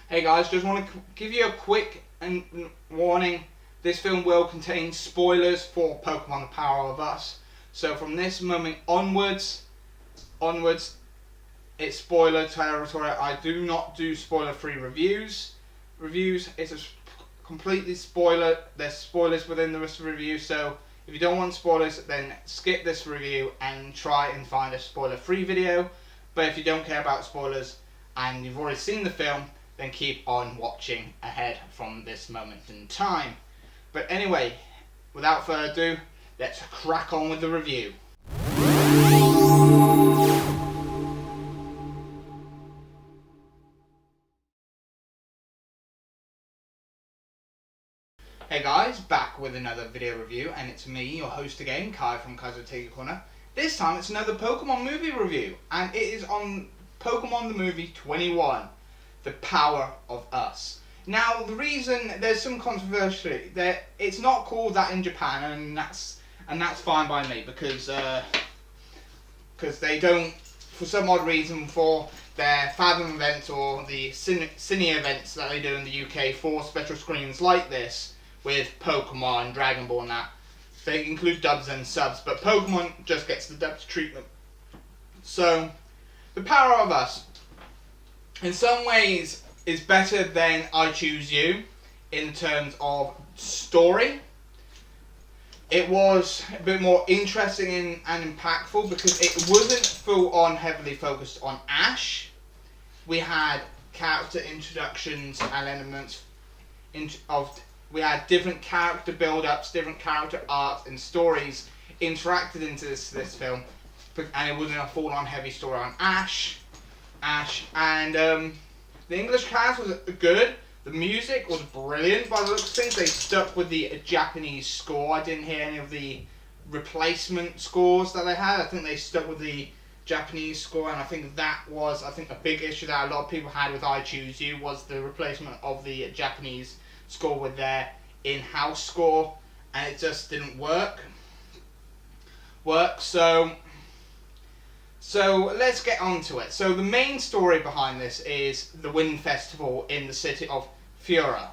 Hey guys, just want to give you a quick warning. This film will contain spoilers for Pokemon The Power of Us. So from this moment onwards, it's spoiler territory. I do not do spoiler-free reviews. It's a completely spoiler. There's spoilers within the rest of the review. So if you don't want spoilers, then skip this review and try and find a spoiler-free video. But if you don't care about spoilers and you've already seen the film, then keep on watching ahead from this moment in time. But anyway, without further ado, let's crack on with the review. Hey guys, back with another video review, and it's me, your host again, Kai from Kai's Take Corner. This time it's another Pokemon movie review, and it is on Pokemon the Movie 21. The Power of Us. Now, the reason there's some controversy that it's not called that in Japan, and that's fine by me because they don't, for some odd reason, for their Fathom events or the Cine events that they do in the UK for special screens like this with Pokemon, Dragon Ball, and that they include dubs and subs, but Pokemon just gets the dubbed treatment. So, The Power of Us, in some ways, is better than I Choose You in terms of story. It was a bit more interesting and impactful because it wasn't full on heavily focused on Ash. We had character introductions and elements we had different character build-ups, different character arcs and stories interacted into this film, and it wasn't a full on heavy story on Ash, and the English cast was good. The music was brilliant by the looks of things. They stuck with the Japanese score. I didn't hear any of the replacement scores that they had. I think they stuck with the Japanese score, and I think that was a big issue that a lot of people had with I Choose You was the replacement of the Japanese score with their in-house score, and it just didn't work. So let's get on to it. So the main story behind this is the Wind Festival in the city of Fiora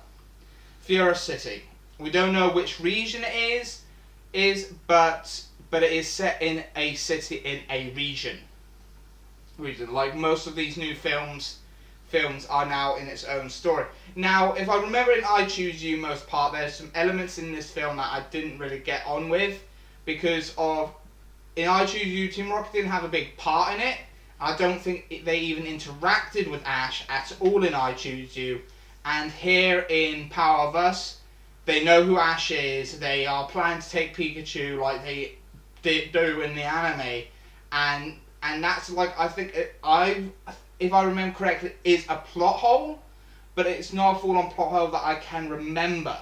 City. We don't know which region it is, but it is set in a city in a region. Like most of these new films are now in its own story. Now, if I remember in I Choose You most part, there's some elements in this film that I didn't really get on with because of. In I Choose You, Team Rocket didn't have a big part in it. I don't think they even interacted with Ash at all in I Choose You. And here in Power of Us, they know who Ash is. They are planning to take Pikachu like they do in the anime. And that's like, I think, if I remember correctly, is a plot hole. But it's not a full-on plot hole that I can remember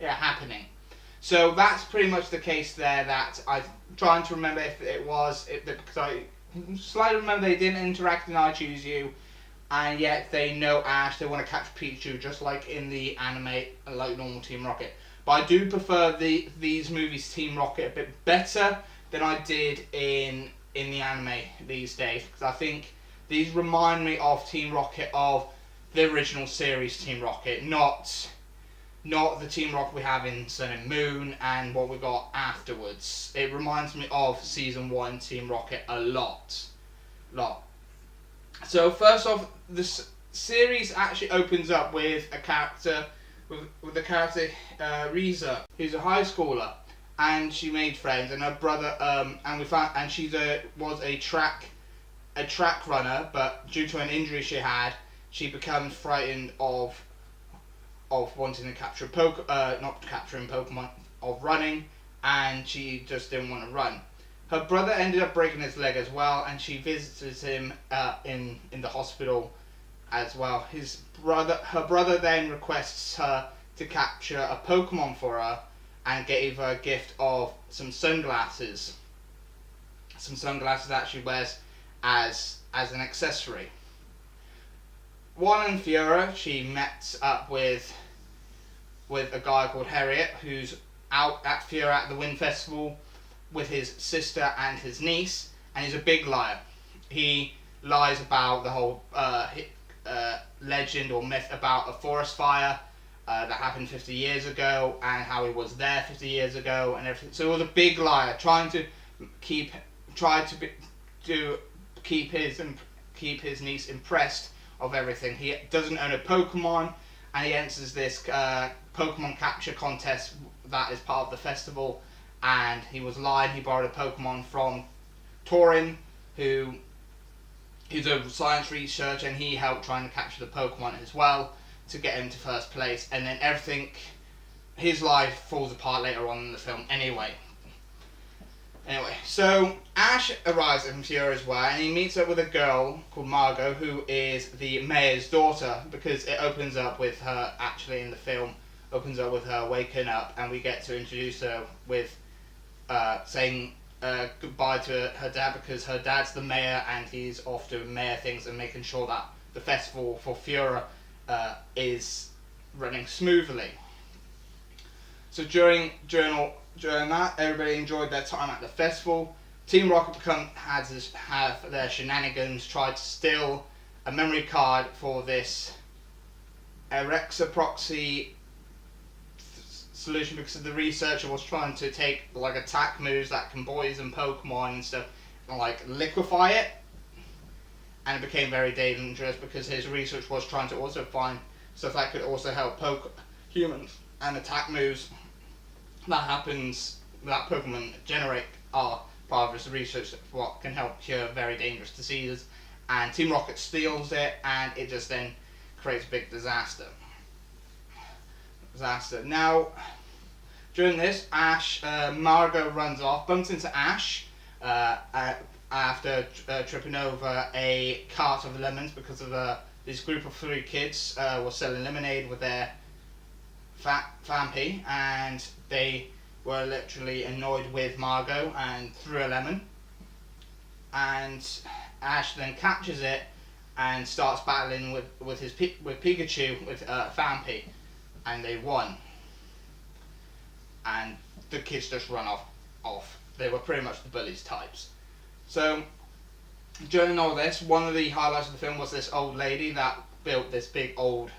it happening. So that's pretty much the case there. That I'm trying to remember if it was because I slightly remember they didn't interact in I Choose You, and yet they know Ash. They want to catch Pikachu just like in the anime, like normal Team Rocket. But I do prefer these movies Team Rocket a bit better than I did in the anime these days, because I think these remind me of Team Rocket of the original series Team Rocket, not the Team Rocket we have in Sun and Moon and what we got afterwards. It reminds me of Season 1 Team Rocket a lot. So first off, this series actually opens up with a character, with the character Riza, who's a high schooler, and she made friends, and her brother, and she was a track runner, but due to an injury she had, she becomes frightened of wanting to capture not capturing Pokemon, of running, and she just didn't want to run. Her brother ended up breaking his leg as well, and she visits him in the hospital as well. Her brother then requests her to capture a Pokemon for her, and gave her a gift of some sunglasses. Some sunglasses that she wears as an accessory. While in Fiora, she met up with a guy called Harriet, who's out at Fiora at the Wind Festival with his sister and his niece, and he's a big liar. He lies about the whole legend or myth about a forest fire that happened 50 years ago, and how he was there 50 years ago and everything. So he was a big liar, trying to keep his niece impressed of everything. He doesn't own a Pokemon, and he enters this Pokemon capture contest that is part of the festival, and he was lying. He borrowed a Pokemon from Torin, who is a science researcher, and he helped trying to capture the Pokemon as well to get him to first place. And then his life falls apart later on in the film anyway. So Ash arrives in Fiora as well, and he meets up with a girl called Margot, who is the mayor's daughter, because it opens up with her, actually in the film, opens up with her waking up, and we get to introduce her with saying goodbye to her dad, because her dad's the mayor and he's off doing mayor things and making sure that the festival for Fiora is running smoothly. So during that, everybody enjoyed their time at the festival. Team Rocket have their shenanigans, tried to steal a memory card for this Erexa proxy solution, because the researcher was trying to take like attack moves that can poison Pokemon and stuff and like liquefy it, and it became very dangerous because his research was trying to also find stuff that could also help humans, and attack moves that Pokemon generate are part of his research what can help cure very dangerous diseases. And Team Rocket steals it, and it just then creates a big disaster. Now, during this, Margot runs off, bumps into Ash after tripping over a cart of lemons, because of this group of 3 kids were selling lemonade with their Vampy, and they were literally annoyed with Margot and threw a lemon. And Ash then catches it and starts battling with Pikachu with Vampy, and they won. And the kids just run off. They were pretty much the bullies types. So during all this, one of the highlights of the film was this old lady that built this big old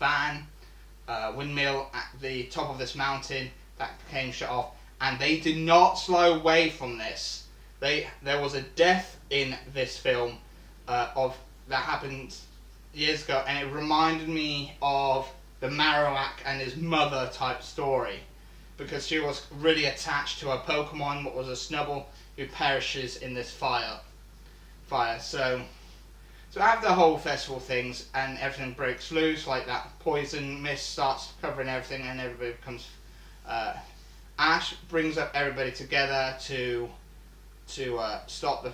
fan windmill at the top of this mountain that became shut off, and they did not slow away from this. There was a death in this film that happened years ago, and it reminded me of the Marowak and his mother type story, because she was really attached to her Pokemon, what was a Snubble, who perishes in this fire. So after the whole festival things and everything breaks loose, like that poison mist starts covering everything, and everybody becomes Ash brings up everybody together to stop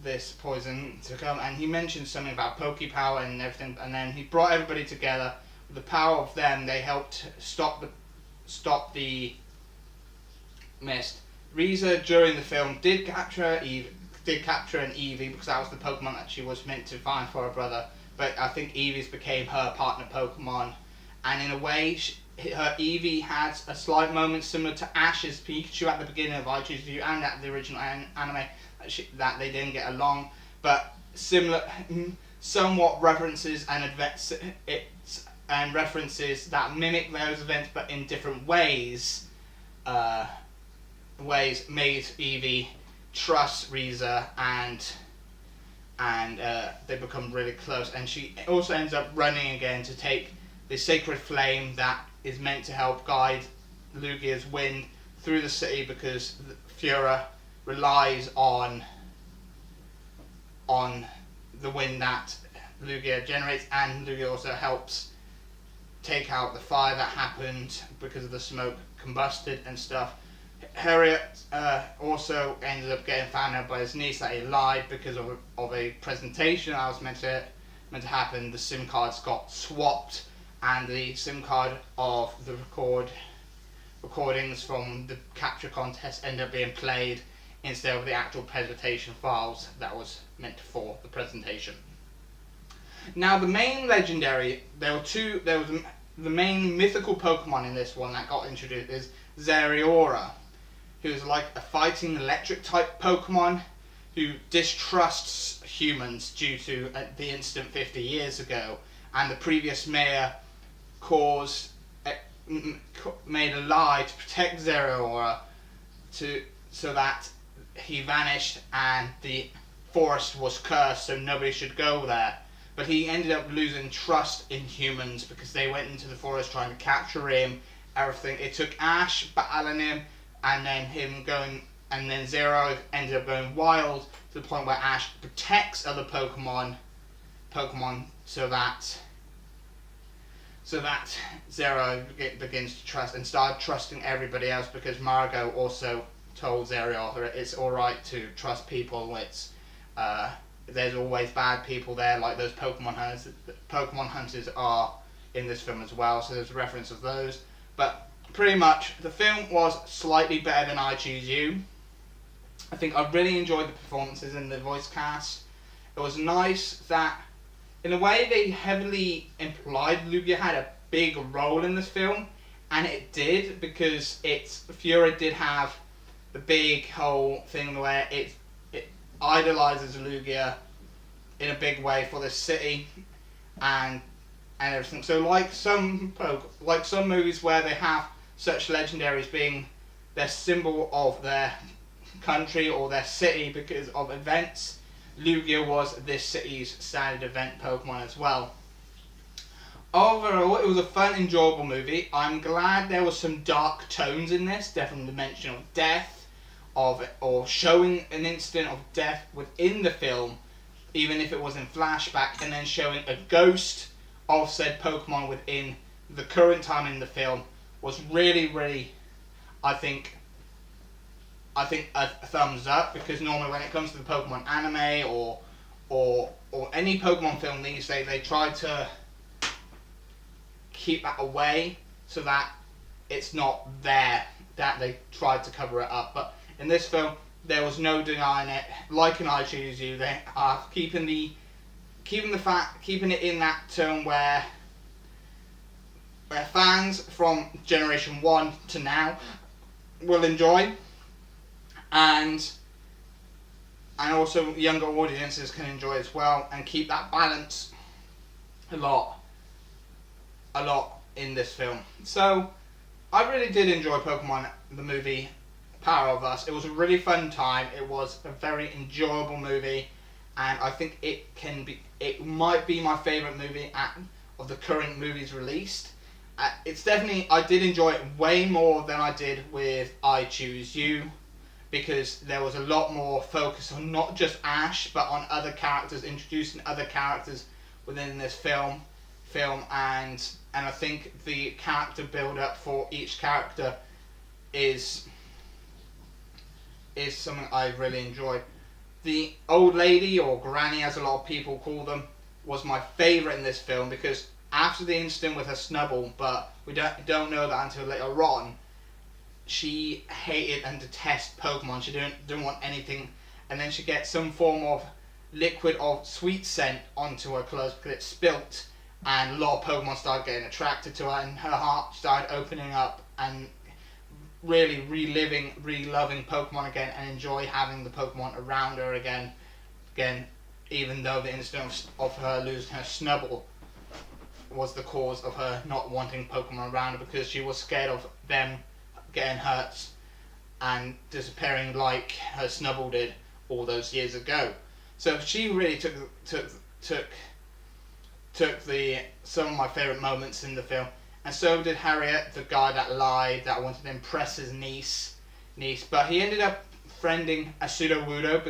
this poison to come, and he mentioned something about Pokepower and everything, and then he brought everybody together. With the power of them, they helped stop the mist. Riza during the film did capture an Eevee, because that was the Pokemon that she was meant to find for her brother, but I think Eevee's became her partner Pokemon, and in a way her Eevee has a slight moment similar to Ash's Pikachu at the beginning of I Choose You and at the original anime, that they didn't get along, but similar, somewhat references and references that mimic those events, but in different ways made Eevee trust Riza, and they become really close, and she also ends up running again to take the sacred flame that is meant to help guide Lugia's wind through the city, because Fiora relies on the wind that Lugia generates, and Lugia also helps take out the fire that happened because of the smoke combusted and stuff. Harriet also ended up getting found out by his niece that he lied because of a presentation that was meant to happen. The SIM cards got swapped, and the SIM card of the recordings from the capture contest ended up being played instead of the actual presentation files that was meant for the presentation. Now the main the main mythical Pokemon in this one that got introduced is Zeraora, who's like a fighting electric type Pokemon who distrusts humans due to the incident 50 years ago, and the previous mayor made a lie to protect Zero so that he vanished and the forest was cursed, so nobody should go there. But he ended up losing trust in humans because they went into the forest trying to capture him. Everything. It took Ash battling him, and then Zero ended up going wild to the point where Ash protects other Pokemon so that Zero begins to trust and start trusting everybody else, because Margot also told Zero that it's alright to trust people. There's always bad people there, like those Pokemon hunters. Pokemon hunters are in this film as well, so there's a reference of those. But pretty much, the film was slightly better than I Choose You. I think I really enjoyed the performances and the voice cast. It was nice that, in a way, they heavily implied Lugia had a big role in this film, and it did, because Fiora did have the big whole thing where it idolizes Lugia in a big way for this city and everything. So like some movies where they have such legendaries being their symbol of their country or their city because of events, Lugia was this city's standard event Pokemon as well. Overall, it was a fun, enjoyable movie. I'm glad there was some dark tones in this, definitely the mention of death, or showing an incident of death within the film, even if it was in flashback, and then showing a ghost of said Pokemon within the current time in the film was really, really, I think a thumbs up, because normally when it comes to the Pokemon anime or any Pokemon film these days, they try to keep that away so that it's not there, that they tried to cover it up. But in this film, there was no denying it. Like in I Choose You, they are keeping it in that tone where fans from Generation 1 to now will enjoy, and also younger audiences can enjoy as well, and keep that balance a lot in this film. So I really did enjoy Pokemon the movie Power of Us. It was a really fun time. It was a very enjoyable movie, and I think it might be my favourite movie of the current movies released. It's definitely, I did enjoy it way more than I did with I Choose You, because there was a lot more focus on not just Ash, but on other characters, introducing other characters within this film, and I think the character build up for each character is something I really enjoyed. The old lady, or granny as a lot of people call them, was my favourite in this film, because after the incident with her Snubbull, but we don't know that until later on, she hated and detested Pokemon. She didn't want anything, and then she gets some form of liquid of sweet scent onto her clothes because it spilt, and a lot of Pokemon started getting attracted to her, and her heart started opening up, and really re-loving Pokemon again, and enjoy having the Pokemon around her again, even though the incident of her losing her Snubbull was the cause of her not wanting Pokemon around her, because she was scared of them getting hurt and disappearing like her Snubbull did all those years ago. So she really took some of my favourite moments in the film. And so did Harriet, the guy that lied, that wanted to impress his niece. But he ended up friending a Sudowoodo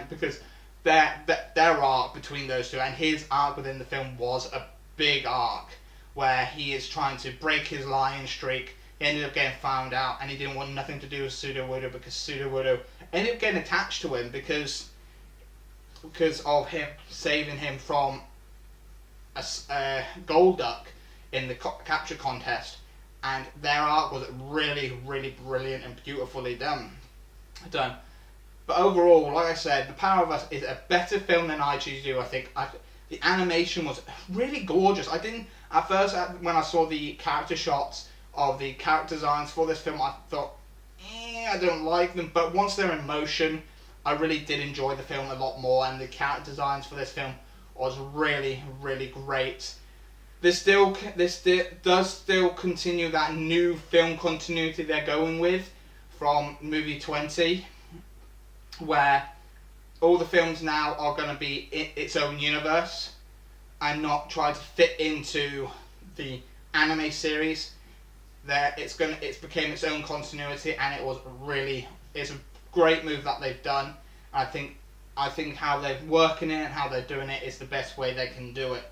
because their arc between those two, and his arc within the film, was a big arc where he is trying to break his lying streak. He ended up getting found out, and he didn't want nothing to do with Sudowoodo, because Sudowoodo ended up getting attached to him because of him saving him from a Golduck in the capture contest, and their arc was really, really brilliant and beautifully done. But overall, like I said, The Power of Us is a better film than I Choose You. I think the animation was really gorgeous. I didn't at first, when I saw the character shots of the character designs for this film, I thought, I don't like them. But once they're in motion, I really did enjoy the film a lot more, and the character designs for this film was really, really great. This does still continue that new film continuity they're going with from movie 20, where all the films now are going to be its own universe and not try to fit into the anime series. It's became its own continuity, and it's a great move that they've done. I think how they're working it and how they're doing it is the best way they can do it.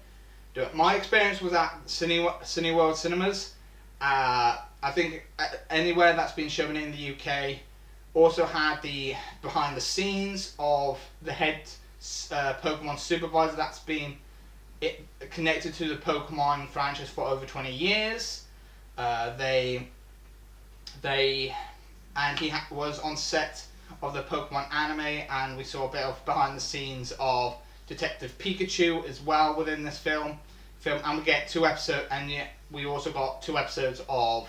My experience was at Cineworld Cinemas. I think anywhere that's been shown in the UK also had the behind the scenes of the head Pokemon supervisor that's been connected to the Pokemon franchise for over 20 years. He was on set of the Pokemon anime, and we saw a bit of behind the scenes of Detective Pikachu as well within this film, and we get 2 episodes, and yet we also got 2 episodes of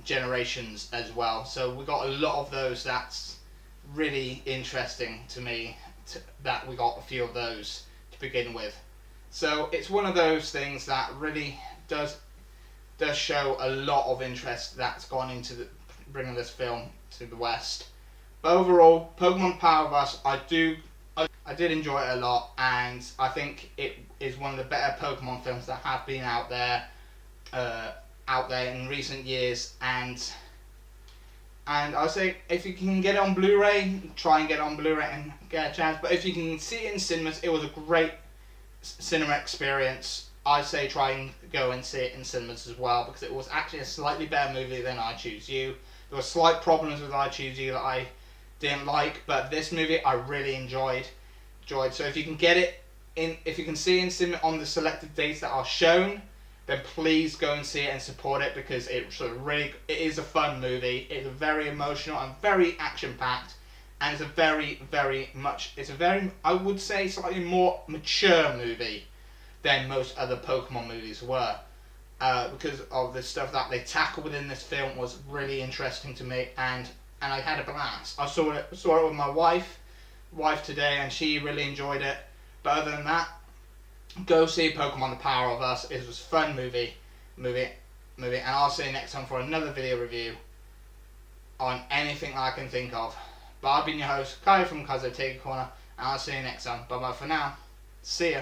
Generations as well. So we got a lot of those. That's really interesting to me that we got a few of those to begin with. So it's one of those things that really does show a lot of interest that's gone into bringing this film to the West. But overall, Pokemon Power of Us, I did enjoy it a lot, and I think it is one of the better Pokemon films that have been out there in recent years. And I say, if you can get it on Blu-ray, try and get it on Blu-ray and get a chance. But if you can see it in cinemas, it was a great cinema experience. I say try and go and see it in cinemas as well, because it was actually a slightly better movie than I Choose You. There were slight problems with I Choose You that I didn't like, but this movie I really enjoyed. So if you can get it in, if you can see it in cinema on the selected dates that are shown, then please go and see it and support it, because it is a fun movie. It's very emotional and very action packed, and it's a very I would say slightly more mature movie than most other Pokemon movies were, because of the stuff that they tackle within this film was really interesting to me, and I had a blast. I saw it with my wife today, and she really enjoyed it. But other than that, go see Pokemon The Power of Us. It was a fun movie, and I'll see you next time for another video review on anything I can think of. But I've been your host, Kai from Kazo Take Corner, and I'll see you next time. Bye bye for now. See ya.